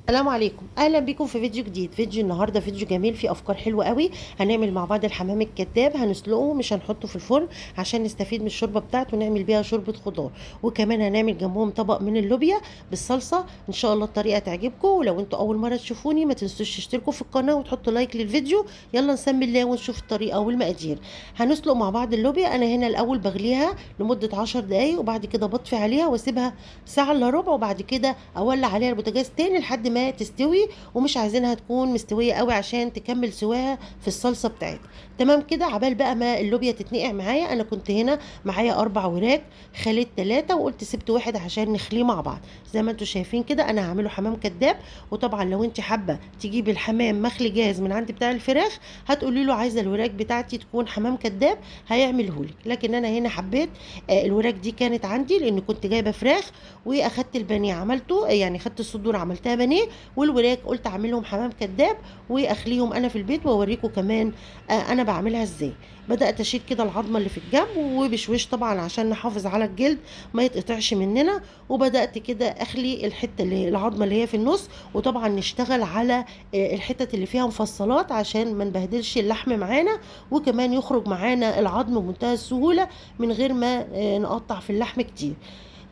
السلام عليكم، اهلا بيكم في فيديو جديد. فيديو النهارده فيديو جميل فيه افكار حلوه قوي. هنعمل مع بعض الحمام الكذاب، هنسلقه مش هنحطه في الفرن عشان نستفيد من الشوربه بتاعته ونعمل بيها شوربه خضار. وكمان هنعمل جنبهم طبق من اللوبيا بالصلصه. ان شاء الله الطريقه تعجبكم، ولو انتوا اول مره تشوفوني ما تنسوش تشتركوا في القناه وتحطوا لايك للفيديو. يلا نسمي الله ونشوف الطريقه والمقادير. هنسلق مع بعض اللوبيا. انا هنا الاول بغليها لمده 10 دقايق، وبعد كده بطفي عليها واسيبها ساعه الا ربع، وبعد كده اولع عليها البوتاجاز تاني لحد ما تستوي. ومش عايزينها تكون مستويه قوي عشان تكمل سواها في الصلصه بتاعتها. تمام كده، عبال بقى ما اللوبيا تتنقع معايا. انا كنت هنا معايا 4 وراك، خليت 3 وقلت سبت واحد عشان نخليه مع بعض. زي ما انتم شايفين كده انا هعمله حمام كداب. وطبعا لو انت حابه تجيبي الحمام مخلي جاهز من عند بتاع الفراخ، هتقولي له عايزه الوراك بتاعتي تكون حمام كداب، هيعمله لك. لكن انا هنا حبيت الوراك دي كانت عندي لان كنت جايبه فراخ، واخدت البانيه عملته، يعني خدت الصدور عملتها بانيه، والوراك قلت اعملهم حمام كداب واخليهم انا في البيت واوريكم كمان انا بعملها ازاي. بدات اشيل كده العظمه اللي في الجنب وبشويش طبعا عشان نحافظ على الجلد ما يتقطعش مننا. وبدات كده اخلي الحته اللي العظمه اللي هي في النص، وطبعا نشتغل على الحتت اللي فيها مفصلات عشان ما نبهدلش اللحم معانا، وكمان يخرج معانا العظم بمنتهى السهوله من غير ما نقطع في اللحم كتير.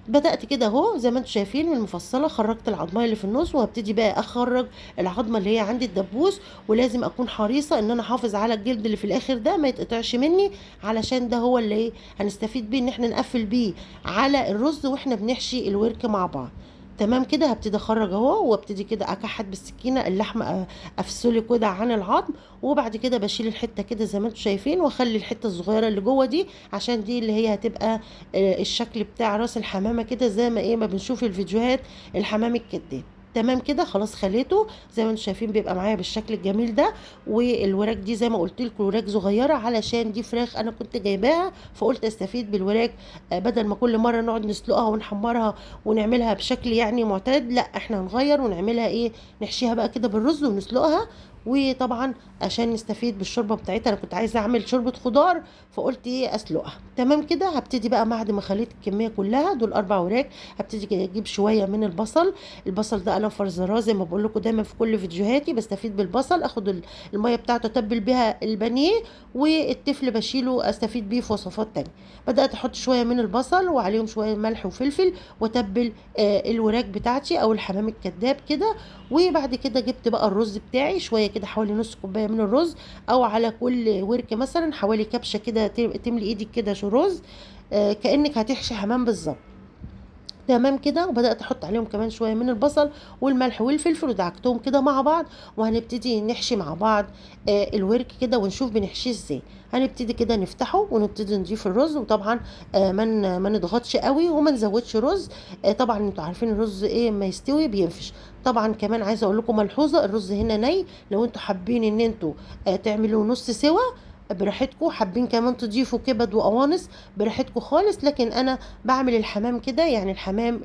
بدأت كده اهو زي ما انتم شايفين من المفصلة، خرجت العظمية اللي في النص، وهبتدي بقى اخرج العظمة اللي هي عند الدبوس. ولازم اكون حريصة ان انا احافظ على الجلد اللي في الاخر ده ما يتقطعش مني، علشان ده هو اللي هنستفيد بيه ان احنا نقفل بيه على الرز واحنا بنحشي الورك مع بعض. تمام كده، هبتدي اخرج اهو وابتدي كده اكحت بالسكينه اللحم، افصله كده عن العظم. وبعد كده بشيل الحته كده زي ما انتم شايفين، واخلي الحته الصغيره اللي جوه دي عشان دي اللي هي هتبقى الشكل بتاع راس الحمامه كده زي ما ما بنشوف الفيديوهات الحمام الكداب. تمام كده خلاص خليته زي ما انتم شايفين بيبقى معايا بالشكل الجميل ده. والوراك دي زي ما قلت لكم وراك صغيره علشان دي فراخ انا كنت جايباها، فقلت استفيد بالوراك. بدل ما كل مره نقعد نسلقها ونحمرها ونعملها بشكل يعني معتاد، لا احنا هنغير ونعملها نحشيها بقى كده بالرز ونسلقها. وطبعا عشان نستفيد بالشوربه بتاعتها، انا كنت عايزه اعمل شوربه خضار فقلت اسلقها. تمام كده، هبتدي بقى بعد ما خليت الكميه كلها دول 4 وراك، هبتدي كده اجيب شويه من البصل. البصل ده انا فرزراه زي ما بقول لكم دايما في كل فيديوهاتي، بستفيد بالبصل، اخد الميه بتاعته اتبل بيها البانيه، والتفل بشيله استفيد بيه في وصفات تانية. بدات احط شويه من البصل وعليهم شويه ملح وفلفل، واتبل الوراك بتاعتي او الحمام الكداب كده. وبعد كده جبت بقى الرز بتاعي شويه كده، حوالي نص كوبايه من الرز، او على كل ورك مثلا حوالي كبشه كده، تملي ايدك كده شو رز، كانك هتحشي حمام بالظبط. تمام كده، وبدات احط عليهم كمان شويه من البصل والملح والفلفل ودعكتهم كده مع بعض. وهنبتدي نحشي مع بعض الورك كده ونشوف بنحشيه ازاي. هنبتدي كده نفتحه ونبتدي نضيف الرز، وطبعا ما نضغطش قوي وما نزودش رز. طبعا انتوا عارفين الرز ما يستوي بينفش. طبعا كمان عايزه اقول لكم ملحوظه، الرز هنا ني، لو انتوا حابين ان انتوا تعملوا نص سوا براحتكم، حابين كمان تضيفوا كبد وقوانص براحتكم خالص. لكن انا بعمل الحمام كده، يعني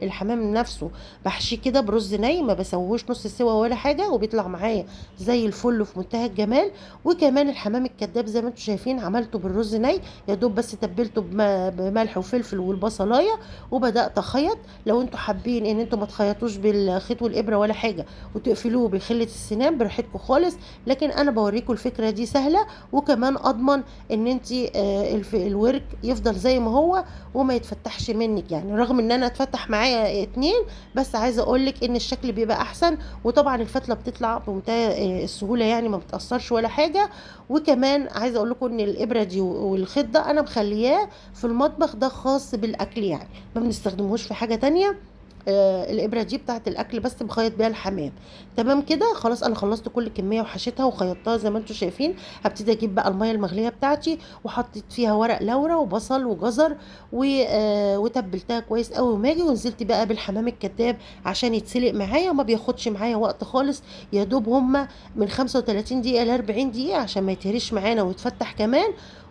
الحمام نفسه بحشيه كده برز ني، ما بسويهوش نص سوا ولا حاجه، وبيطلع معايا زي الفل في منتهى الجمال. وكمان الحمام الكداب زي ما انتم شايفين عملته بالرز ني، يا دوب بس تبلته بملح وفلفل والبصلايه، وبدات اخيط. لو انتم حابين ان انتم ما تخيطوش بالخيط والابره ولا حاجه وتقفلوه بخله السنان براحتكم خالص، لكن انا بوريكم الفكره دي سهله. وكمان اضمن ان انت الورك يفضل زي ما هو وما يتفتحش منك، يعني رغم ان انا اتفتح معايا 2، بس عايزه اقول لك ان الشكل بيبقى احسن. وطبعا الفتله بتطلع بمنتهى السهوله، يعني ما بتاثرش ولا حاجه. وكمان عايزه اقول لكم ان الابره دي والخيط ده انا مخلياه في المطبخ، ده خاص بالاكل يعني ما بنستخدمهوش في حاجه تانية. الابره دي بتاعت الاكل بس بخيط بيها الحمام. تمام كده خلاص انا خلصت كل كميه وحشيتها وخيطتها زي ما انتم شايفين. هبتدي اجيب بقى الميه المغليه بتاعتي وحطيت فيها ورق لورا وبصل وجزر وتبلتها كويس قوي وماجي، ونزلت بقى بالحمام الكداب عشان يتسلق معايا وما بياخدش معايا وقت خالص. يا دوب هما من 35 دقيقه ل 40 دقيقه عشان ما يتهريش معانا ويتفتح كمان.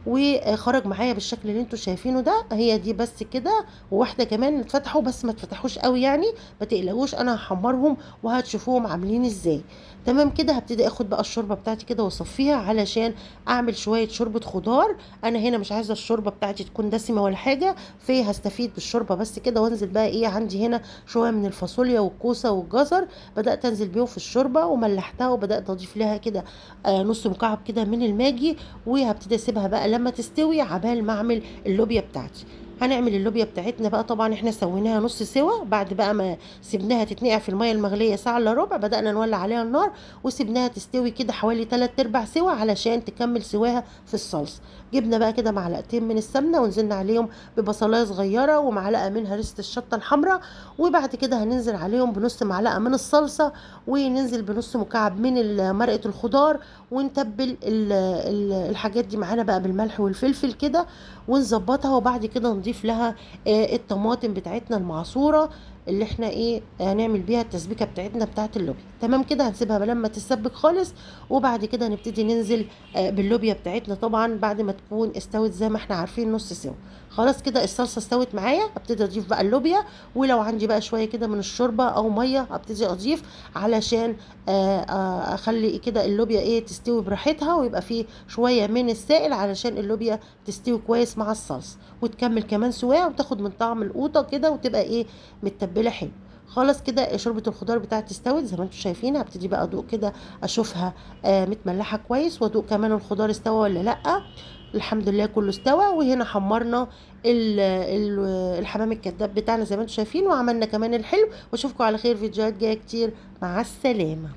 وخرج معايا بالشكل اللي انتوا شايفينه ده. هي دي بس كده، وواحده كمان اتفتحوا بس ما اتفتحوش قوي يعني، ما تقلقوش انا هحمرهم وهتشوفوهم عاملين ازاي. تمام كده، هبتدي اخد بقى الشوربه بتاعتي كده واصفيها علشان اعمل شويه شوربه خضار. انا هنا مش عايزه الشوربه بتاعتي تكون دسمه ولا حاجه، فهستفيد بالشوربه بس كده. وانزل بقى ايه، عندي هنا شويه من الفاصوليا والكوسه والجزر، بدات انزل بيهم في الشوربه وملحتها، وبدات اضيف لها كده نص مكعب كده من الماجي. وهبتدي اسيبها بقى لما تستوي عبال ما اعمل اللوبيا بتاعتي. هنعمل اللوبيا بتاعتنا بقى، طبعا احنا سويناها نص سوا، بعد بقى ما سيبناها تتنقع في الميه المغليه ساعه الا ربع، بدانا نولع عليها النار وسيبناها تستوي كده حوالي 3 ارباع سوا علشان تكمل سواها في الصلصه. جبنا بقى كده معلقتين من السمنه ونزلنا عليهم ببصلايه صغيره ومعلقه من هريسه الشطه الحمراء، وبعد كده هننزل عليهم بنص معلقه من الصلصه، وننزل بنص مكعب من مرقه الخضار، ونتبل الحاجات دي معانا بقى بالملح والفلفل كده ونظبطها. وبعد كده نضيف لها الطماطم بتاعتنا المعصوره اللي احنا ايه هنعمل بيها التسبيكه بتاعتنا بتاعت اللوبيا. تمام كده، هنسيبها لما تتسبك خالص، وبعد كده هنبتدي ننزل باللوبيا بتاعتنا طبعا بعد ما تكون استوت زي ما احنا عارفين نص سوا. خلاص كده الصلصه استوت معايا، ابتدي اضيف بقى اللوبيا، ولو عندي بقى شويه كده من الشوربه او ميه ابتدي اضيف علشان اخلي كده اللوبيا ايه تستوي براحتها، ويبقى فيه شويه من السائل علشان اللوبيا تستوي كويس مع الصلصه وتكمل كمان سواها وتاخد من طعم القوطه كده وتبقى ايه متبله حلو. خلاص كده شوربه الخضار بتاعتي استوت زي ما انتم شايفين. هبتدي بقى ادوق كده اشوفها متملحه كويس، وادوق كمان الخضار استوى ولا لا. الحمد لله كله استوى. وهنا حمرنا الحمام الكداب بتاعنا زي ما انتم شايفين، وعملنا كمان الحلو. واشوفكم على خير فيديوهات جايه كتير. مع السلامه.